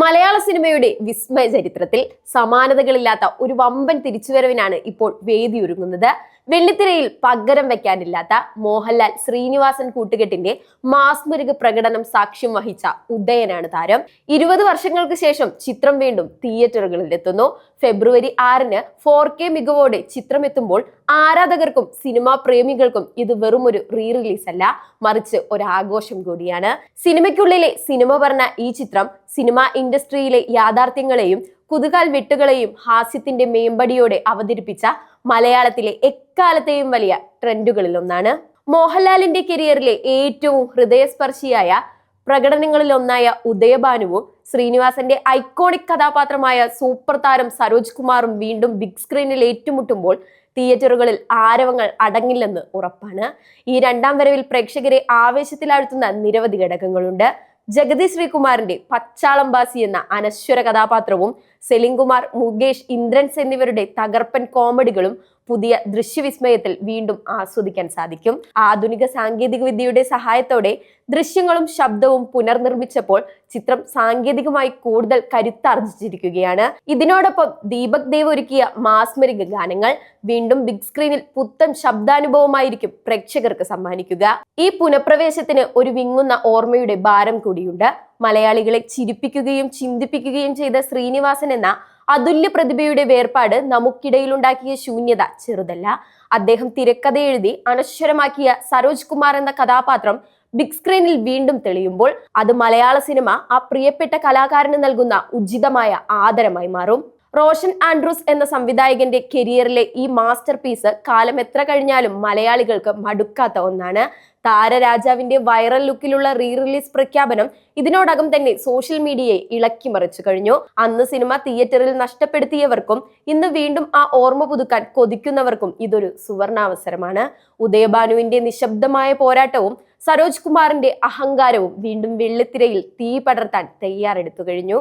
മലയാള സിനിമയുടെ വിസ്മയ ചരിത്രത്തിൽ സമാനതകളില്ലാത്ത ഒരു വമ്പൻ തിരിച്ചുവരവിനാണ് ഇപ്പോൾ വേദിയൊരുങ്ങുന്നത്. വെള്ളിത്തിരയിൽ പകരം വെക്കാനില്ലാത്ത മോഹൻലാൽ ശ്രീനിവാസൻ കൂട്ടുകെട്ടിന്റെ മാസ്മരിക പ്രകടനം സാക്ഷ്യം വഹിച്ച ഉദയനാണ് താരം. 20 വർഷങ്ങൾക്ക് ശേഷം ചിത്രം വീണ്ടും തിയേറ്ററുകളിൽ എത്തുന്നു. ഫെബ്രുവരി 6-ന് 4K മികവോടെ ചിത്രം എത്തുമ്പോൾ ആരാധകർക്കും സിനിമാ പ്രേമികൾക്കും ഇത് വെറും ഒരു റിലീസ് അല്ല, മറിച്ച് ഒരു ആഘോഷം കൂടിയാണ്. സിനിമയ്ക്കുള്ളിലെ സിനിമ പറഞ്ഞ ഈ ചിത്രം സിനിമാ ഇൻഡസ്ട്രിയിലെ യാഥാർത്ഥ്യങ്ങളെയും കുതുകാൽ വെട്ടുകളെയും ഹാസ്യത്തിന്റെ മേമ്പടിയോടെ അവതരിപ്പിച്ച മലയാളത്തിലെ എക്കാലത്തെയും വലിയ ട്രെൻഡുകളിൽ ഒന്നാണ്. മോഹൻലാലിന്റെ കരിയറിലെ ഏറ്റവും ഹൃദയസ്പർശിയായ പ്രകടനങ്ങളിൽ ഒന്നായ ഉദയഭാനുവും ശ്രീനിവാസന്റെ ഐക്കോണിക് കഥാപാത്രമായ സൂപ്പർ താരം സരോജ് കുമാറും വീണ്ടും ബിഗ് സ്ക്രീനിൽ ഏറ്റുമുട്ടുമ്പോൾ തിയേറ്ററുകളിൽ ആരവങ്ങൾ അടങ്ങില്ലെന്ന് ഉറപ്പാണ്. ഈ രണ്ടാം വരവിൽ പ്രേക്ഷകരെ ആവേശത്തിലാഴ്ത്തുന്ന നിരവധി ഘടകങ്ങളുണ്ട്. ജഗതി ശ്രീകുമാറിന്റെ പച്ചാളം ബാസി എന്ന അനശ്വര കഥാപാത്രവും സെലിംകുമാർ, മുകേഷ്, ഇന്ദ്രൻസ് എന്നിവരുടെ തകർപ്പൻ കോമഡികളും പുതിയ ദൃശ്യവിസ്മയത്തിൽ വീണ്ടും ആസ്വദിക്കാൻ സാധിക്കും. ആധുനിക സാങ്കേതിക വിദ്യയുടെ സഹായത്തോടെ ദൃശ്യങ്ങളും ശബ്ദവും പുനർനിർമ്മിച്ചപ്പോൾ ചിത്രം സാങ്കേതികമായി കൂടുതൽ കരുത്താർജിച്ചിരിക്കുകയാണ്. ഇതിനോടൊപ്പം ദീപക് ദേവ് ഒരുക്കിയ മാസ്മരിക ഗാനങ്ങൾ വീണ്ടും ബിഗ് സ്ക്രീനിൽ പുത്തൻ ശബ്ദാനുഭവമായിരിക്കും പ്രേക്ഷകർക്ക് സമ്മാനിക്കുക. ഈ പുനഃപ്രവേശത്തിന് ഒരു വിങ്ങുന്ന ഓർമ്മയുടെ ഭാരം കൂടിയുണ്ട്. മലയാളികളെ ചിരിപ്പിക്കുകയും ചിന്തിപ്പിക്കുകയും ചെയ്ത ശ്രീനിവാസൻ എന്ന അതുല്യ പ്രതിഭയുടെ വേർപാട് നമുക്കിടയിലുണ്ടാക്കിയ ശൂന്യത ചെറുതല്ല. അദ്ദേഹം തിരക്കഥ എഴുതി അനശ്വരമാക്കിയ സരോജ് കുമാർ എന്ന കഥാപാത്രം ബിഗ് സ്ക്രീനിൽ വീണ്ടും തെളിയുമ്പോൾ അത് മലയാള സിനിമ ആ പ്രിയപ്പെട്ട കലാകാരന് നൽകുന്ന ഉചിതമായ ആദരമായി മാറും. റോഷൻ ആൻഡ്രൂസ് എന്ന സംവിധായകന്റെ കരിയറിലെ ഈ മാസ്റ്റർ പീസ് കാലം എത്ര കഴിഞ്ഞാലും മലയാളികൾക്ക് മടുക്കാത്ത ഒന്നാണ്. താരരാജാവിന്റെ വൈറൽ ലുക്കിലുള്ള റിലീസ് പ്രഖ്യാപനം ഇതിനോടകം തന്നെ സോഷ്യൽ മീഡിയയെ ഇളക്കിമറിച്ചു കഴിഞ്ഞു. അന്ന് സിനിമ തിയേറ്ററിൽ നഷ്ടപ്പെടുത്തിയവർക്കും ഇന്ന് വീണ്ടും ആ ഓർമ്മ പുതുക്കാൻ കൊതിക്കുന്നവർക്കും ഇതൊരു സുവർണാവസരമാണ്. ഉദയഭാനുവിന്റെ നിശബ്ദമായ പോരാട്ടവും സരോജ് കുമാറിന്റെ അഹങ്കാരവും വീണ്ടും വെള്ളിത്തിരയിൽ തീ പടർത്താൻ തയ്യാറെടുത്തു കഴിഞ്ഞു.